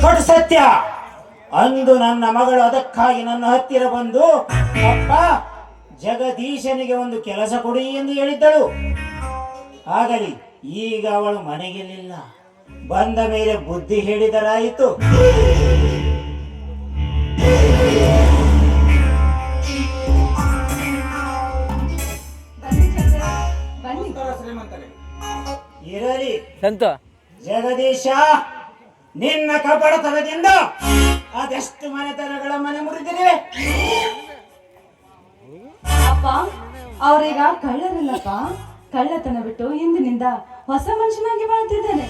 ದೊಡ್ಡ ಸತ್ಯ. ಅಂದು ನನ್ನ ಮಗಳು ಅದಕ್ಕಾಗಿ ನನ್ನ ಹತ್ತಿರ ಬಂದು, ಅಪ್ಪ ಜಗದೀಶನಿಗೆ ಒಂದು ಕೆಲಸ ಕೊಡಿ ಎಂದು ಹೇಳಿದ್ದಳು. ಆಗಲಿ, ಈಗ ಅವಳು ಮನೆಗೆಲ್ಲಿಲ್ಲ. ಬಂದ ಮೇಲೆ ಬುದ್ಧಿ ಹೇಳಿದರಾಯಿತು. ಇರಲಿ ಜಗದೀಶ, ನಿನ್ನ ಕಪಟತನದಿಂದ ಅದೆಷ್ಟು ಮನೆತನಗಳ ಮನೆ ಮುರಿದಿವೆ. ಅಪ್ಪ, ಅವ್ರೀಗ ಕಳ್ಳರಲ್ಲಪ್ಪ. ಕಳ್ಳತನ ಬಿಟ್ಟು ಇಂದಿನಿಂದ ಹೊಸ ಮನುಷ್ಯನಾಗಿ ಬಾಳ್ತಿದ್ದಾನೆ.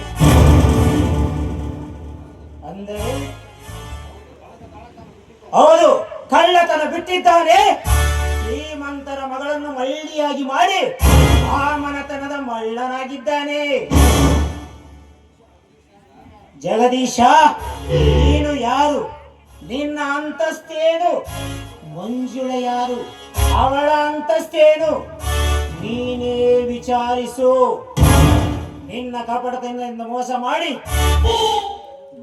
ಅಂದರೆ ಹೌದು, ಕಳ್ಳತನ ಬಿಟ್ಟಿದ್ದಾನೆ. ಶ್ರೀಮಂತರ ಮಗಳನ್ನು ಮಳ್ಳಿಯಾಗಿ ಮಾಡಿ ಆ ಮನೆತನದ ಮಳ್ಳನಾಗಿದ್ದಾನೆ. ಜಗದೀಶ, ನೀನು ಯಾರು? ನಿನ್ನ ಅಂತಸ್ತೇನು? ಮಂಜುಳ ಯಾರು? ಅವಳ ಅಂತಸ್ತೇನು? ನೀನೇ ವಿಚಾರಿಸು. ನಿನ್ನ ಕಪಟದಿಂದ ಮೋಸ ಮಾಡಿ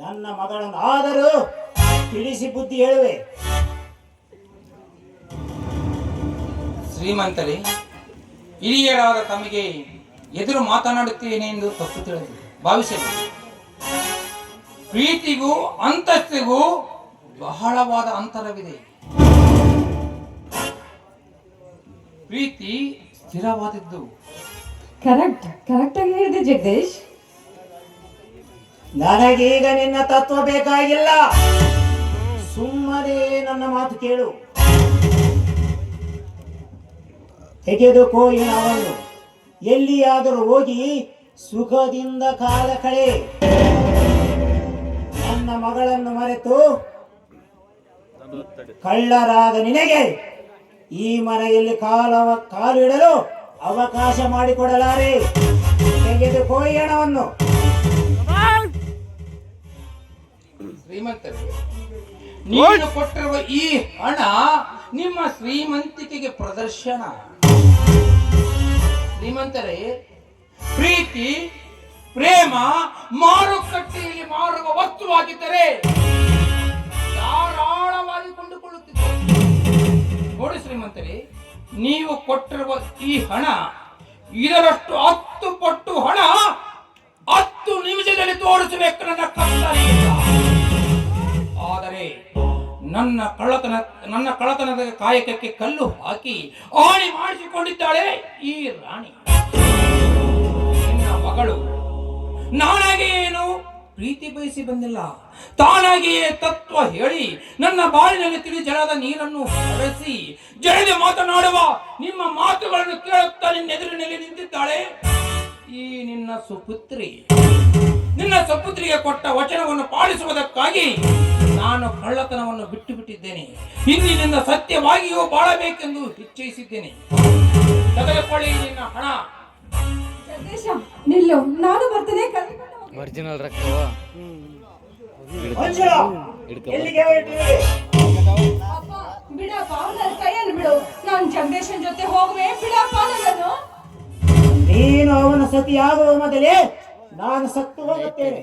ನನ್ನ ಮಗಳನ್ನು ಆದರೂ ತಿಳಿಸಿ ಬುದ್ಧಿ ಹೇಳುವೆ. ಶ್ರೀಮಂತರೇ, ಹಿರಿಯರಾದ ತಮಗೆ ಎದುರು ಮಾತನಾಡುತ್ತೇನೆ ಎಂದು ತಪ್ಪು ತಿಳಿದು ಭಾವಿಸಬೇಕು. ಪ್ರೀತಿಗೂ ಅಂತಸ್ತಿಗೂ ಬಹಳವಾದ ಅಂತರವಿದೆ. ಪ್ರೀತಿ ಸ್ಥಿರವಾದದ್ದು. ಕರೆಕ್ಟ್ ಆಗಿ ಹೇಳಿದೆ ಜಗದೀಶ್. ನನಗೀಗ ನಿನ್ನ ತತ್ವ ಬೇಕಾಗಿಲ್ಲ. ಸುಮ್ಮನೆ ನನ್ನ ಮಾತು ಕೇಳು. ತೆಗೆದುಕೋ ಅವನು. ಎಲ್ಲಿಯಾದರೂ ಹೋಗಿ ಸುಖದಿಂದ ಕಾಲ ಕಳೆ. ನನ್ನ ಮಗಳನ್ನು ಮರೆತು ಕಳ್ಳರಾದ ನಿನಗೆ ಈ ಮನೆಯಲ್ಲಿ ಕಾಲು ಇಡಲು ಅವಕಾಶ ಮಾಡಿಕೊಡಲಾರೆ. ತೆಗೆದುಕೋ ಹಣವನ್ನು. ಶ್ರೀಮಂತರೇ, ನೀನು ಕೊಟ್ಟಿರುವ ಈ ಹಣ ನಿಮ್ಮ ಶ್ರೀಮಂತಿಕೆಗೆ ಪ್ರದರ್ಶನ. ಶ್ರೀಮಂತರೇ, ಪ್ರೀತಿ ಪ್ರೇಮ ಮಾರುಕಟ್ಟೆಯಲ್ಲಿ ಮಾರುವ ವಸ್ತುವಾಗಿದ್ದರೆ ಧಾರಾಳವಾಗಿ ಕೊಂಡುಕೊಳ್ಳುತ್ತಿದೆ. ನೋಡಿ ಶ್ರೀಮಂತರೇ, ನೀವು ಕೊಟ್ಟಿರುವ ಈ ಹಣ ಇದರಷ್ಟು 10 ಪಟ್ಟು ಹಣ 10 ನಿಮಿಷದಲ್ಲಿ ತೋರಿಸಬೇಕು ನನ್ನ ಕರ್ತವ್ಯ. ಆದರೆ ನನ್ನ ಕಳ್ಳತನದ ಕಾಯಕಕ್ಕೆ ಕಲ್ಲು ಹಾಕಿ ಆಣಿ ಮಾಡಿಸಿಕೊಂಡಿದ್ದಾಳೆ ಈ ರಾಣಿ. ನಿನ್ನ ಮಗಳು ನಾನಾಗಿ ಏನು ಪ್ರೀತಿ ಬಯಸಿ ಬಂದಿಲ್ಲ. ತಾನಾಗಿಯೇ ತತ್ವ ಹೇಳಿ ನನ್ನ ಬಾಳಿನಲ್ಲಿ ತಿಳಿಜಲದ ನೀರನ್ನು ಹರಿಸಿ ಜಳದೆ ಮಾತನಾಡುವ ನಿಮ್ಮ ಮಾತುಗಳನ್ನು ಕೇಳುತ್ತಾ ನಿನ್ನ ಎದುರಿನಲ್ಲಿ ನಿಂತಿದ್ದಾಳೆ ಈ ನಿನ್ನ ಸುಪುತ್ರಿ. ನಿನ್ನ ಸುಪುತ್ರಿಗೆ ಕೊಟ್ಟ ವಚನವನ್ನು ಪಾಲಿಸುವುದಕ್ಕಾಗಿ ನಾನು ಕಳ್ಳತನವನ್ನು ಬಿಟ್ಟು ಬಿಟ್ಟಿದ್ದೇನೆ. ಇಂದಿನಿಂದ ಸತ್ಯವಾಗಿಯೂ ಬಾಳಬೇಕೆಂದು ಇಚ್ಛಿಸಿದ್ದೇನೆ. ತೆಗೆದುಕೊಳ್ಳಿ ನಿನ್ನ ಹಣ. ಜಗದೀಶ, ನಿಲ್ಲು, ನಾನು ಬರ್ತೇನೆ. ಒರಿಜಿನಲ್ ರಕ್ತವ ಎಲ್ಲಿಗೆ ಹೊರಟಿರಿ? ಬಿಡಪ್ಪ, ನನ್ನ ಕೈಯನ್ನು ಬಿಡು. ನಾನು ಜಗದೀಶನ್ ಜೊತೆ ಹೋಗುವೆ. ಬಿಡಪ್ಪ ನನ್ನನ್ನು. ನೀನು ಅವನ ಸತಿಯಾಗುವ ಮೊದಲೇ ನಾನು ಸತ್ತು ಹೋಗುತ್ತೇನೆ.